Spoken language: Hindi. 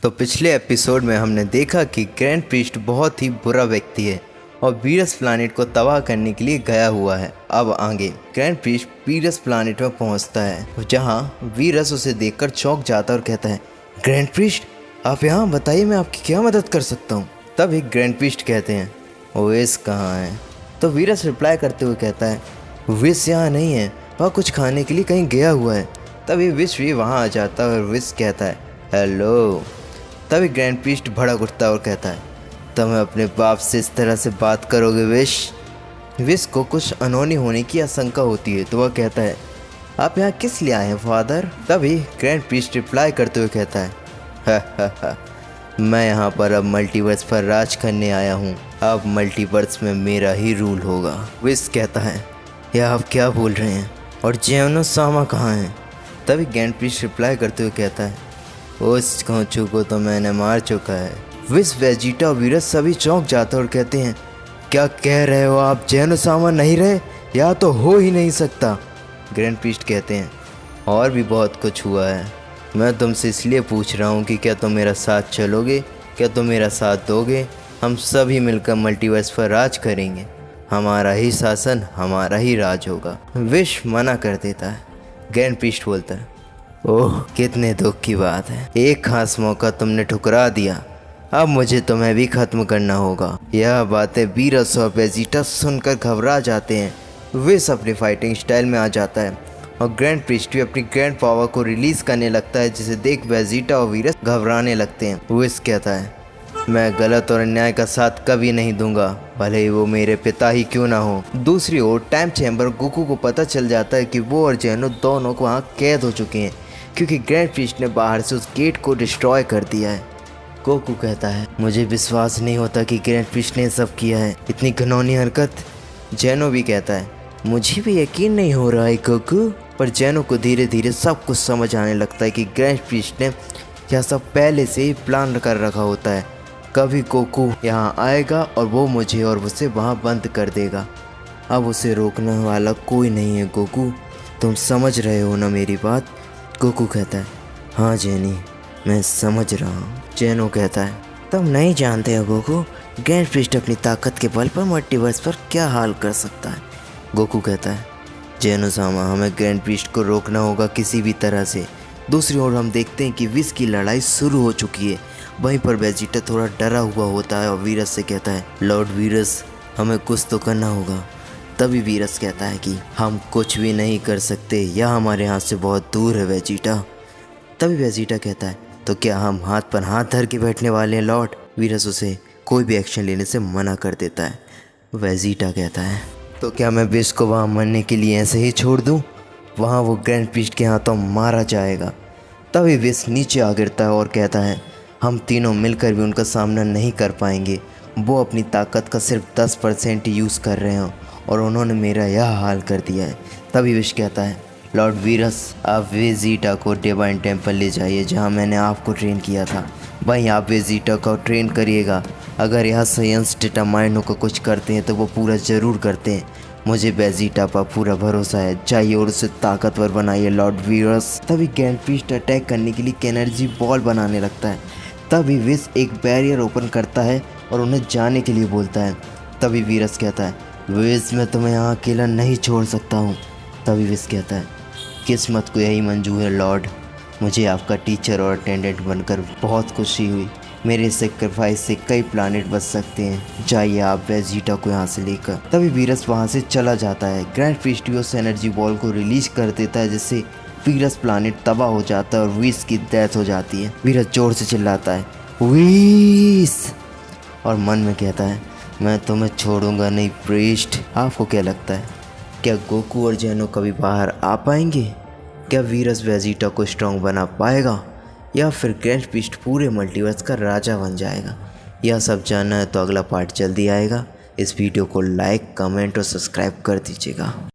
तो पिछले एपिसोड में हमने देखा कि ग्रैंड प्रीस्ट बहुत ही बुरा व्यक्ति है और वीरस प्लानिट को तबाह करने के लिए गया हुआ है। अब आगे ग्रैंड प्रीस्ट वीरस प्लानिट में पहुंचता है, जहां वीरस उसे देखकर चौंक जाता है और कहता है, ग्रैंड प्रीस्ट आप यहाँ, बताइए मैं आपकी क्या मदद कर सकता हूँ। तभी ग्रैंड प्रीस्ट कहते हैं, विस कहाँ है? तो वीरस रिप्लाई करते हुए कहता है, विस यहाँ नहीं है, वह कुछ खाने के लिए कहीं गया हुआ है। तभी विश भी वहाँ आ जाता है और विश कहता है, हेलो। तभी ग्रैंड प्रीस्ट भड़क उठता है और कहता है, तुम अपने बाप से इस तरह से बात करोगे विश? विश को कुछ अनहोनी होने की आशंका होती है, तो वह कहता है, आप यहाँ किस लिए आए हैं फादर? तभी ग्रैंड प्रीस्ट रिप्लाई करते हुए कहता है, हा, मैं यहाँ पर अब मल्टीवर्स पर राज करने आया हूँ। अब मल्टीवर्स में मेरा ही रूल होगा। विश कहता है, यह आप क्या बोल रहे हैं? और जेनो सामा कहाँ है? तभी ग्रैंड प्रीस्ट रिप्लाई करते हुए कहता है, उस खोचू को तो मैंने मार चुका है। विश, वेजिटा और वीरस सभी चौंक जाते और कहते हैं, क्या कह रहे हो आप? जेनो सामा नहीं रहे? या तो हो ही नहीं सकता। ग्रैंड प्रीस्ट कहते हैं, और भी बहुत कुछ हुआ है। मैं तुमसे इसलिए पूछ रहा हूँ कि क्या तुम मेरा साथ चलोगे? क्या तुम मेरा साथ दोगे? हम सभी मिलकर मल्टीवर्स पर राज करेंगे। हमारा ही शासन, हमारा ही राज होगा। विश मना कर देता है। ग्रैंड प्रीस्ट बोलता है, ओह कितने दुख की बात है, एक खास मौका तुमने ठुकरा दिया। अब मुझे तुम्हें भी खत्म करना होगा। यह बातें वीरस और वेजिटा सुनकर घबरा जाते हैं। विश अपनी फाइटिंग स्टाइल में आ जाता है और ग्रैंड प्रीस्ट भी अपनी ग्रैंड पावर को रिलीज करने लगता है, जिसे देख वेजिटा और वीरस घबराने लगते हैं। विश कहता है, मैं गलत और अन्याय का साथ कभी नहीं दूंगा, भले ही वो मेरे पिता ही क्यों ना हो। दूसरी ओर टाइम चैम्बर गोकू को पता चल जाता है कि वो और जेनो दोनों को वहाँ कैद हो चुके हैं, क्योंकि ग्रैंड प्रीस्ट ने बाहर से उस गेट को डिस्ट्रॉय कर दिया है। गोकू कहता है, मुझे विश्वास नहीं होता कि ग्रैंड प्रीस्ट ने सब किया है, इतनी घिनौनी हरकत। जेनो भी कहता है, मुझे भी यकीन नहीं हो रहा है गोकू। पर जेनो को धीरे धीरे सब कुछ समझ आने लगता है कि ग्रैंड प्रीस्ट ने यह सब पहले से ही प्लान कर रखा होता है। कभी गोकू यहाँ आएगा और वो मुझे और उसे वहाँ बंद कर देगा। अब उसे रोकने वाला कोई नहीं है गोकू, तुम समझ रहे हो ना मेरी बात? गोकू कहता है, हाँ जेनी, मैं समझ रहा हूँ। जेनो कहता है, तुम नहीं जानते हो गोकू, ग्रैंड प्रीस्ट अपनी ताकत के बल पर मल्टीवर्स पर क्या हाल कर सकता है। गोकू कहता है, जेनो सामा, हमें ग्रैंड प्रीस्ट को रोकना होगा किसी भी तरह से। दूसरी ओर हम देखते हैं कि विश की लड़ाई शुरू हो चुकी है। वहीं पर वेजिटा थोड़ा डरा हुआ होता है और वीरस से कहता है, लॉर्ड वीरस, हमें कुछ तो करना होगा। तभी वीरस कहता है कि हम कुछ भी नहीं कर सकते, यह हमारे हाथ से बहुत दूर है वेजिटा। तभी वेजिटा कहता है, तो क्या हम हाथ पर हाथ धर के बैठने वाले हैं लॉर्ड? वीरस उसे कोई भी एक्शन लेने से मना कर देता है। वेजिटा कहता है, तो क्या मैं विश को वहाँ मरने के लिए ऐसे ही छोड़ दूँ? वहाँ वो ग्रैंड प्रीस्ट के हाथों मारा जाएगा। तभी विश नीचे आ गिरता है और कहता है, हम तीनों मिलकर भी उनका सामना नहीं कर पाएंगे। वो अपनी ताकत का सिर्फ 10% यूज़ कर रहे हैं और उन्होंने मेरा यह हाल कर दिया है। तभी विश कहता है, लॉर्ड वीरस, आप वेजिटा को डिवाइन टेम्पल ले जाइए, जहाँ मैंने आपको ट्रेन किया था। वहीं आप वेजिटा को ट्रेन करिएगा। अगर यहाँ साइंस डिटरमाइंड होकर कुछ करते हैं तो वो पूरा ज़रूर करते हैं। मुझे वेजिटा पर पूरा भरोसा है, जाइए और उसे ताकतवर बनाइए लॉर्ड वीरस। तभी ग्रैंड प्रीस्ट अटैक करने के लिए एक एनर्जी बॉल बनाने लगता है। तभी विश एक बैरियर ओपन करता है और उन्हें जाने के लिए बोलता है। तभी वीरस कहता है, विश, मैं तुम्हें यहाँ अकेला नहीं छोड़ सकता हूँ। तभी विश कहता है, किस्मत को यही मंजूर है लॉर्ड, मुझे आपका टीचर और अटेंडेंट बनकर बहुत खुशी हुई। मेरे सेक्रीफाइस से कई प्लानेट बच सकते हैं, जाइए आप वेजिटा को यहाँ से लेकर। तभी वीरस वहाँ से चला जाता है। ग्रैंड प्रीस्ट भी उस एनर्जी बॉल को रिलीज कर देता है, जिससे वीरस प्लानेट तबाह हो जाता है और विश की डेथ हो जाती है। वीरस जोर से चिल्लाता है, विश, और मन में कहता है, मैं तुम्हें छोड़ूंगा नहीं प्रीस्ट। आपको क्या लगता है, क्या गोकू और जेनो कभी बाहर आ पाएंगे? क्या वीरस वेजिटा को स्ट्रॉन्ग बना पाएगा, या फिर ग्रैंड प्रीस्ट पूरे मल्टीवर्स का राजा बन जाएगा? यह सब जानना है तो अगला पार्ट जल्दी आएगा। इस वीडियो को लाइक, कमेंट और सब्सक्राइब कर दीजिएगा।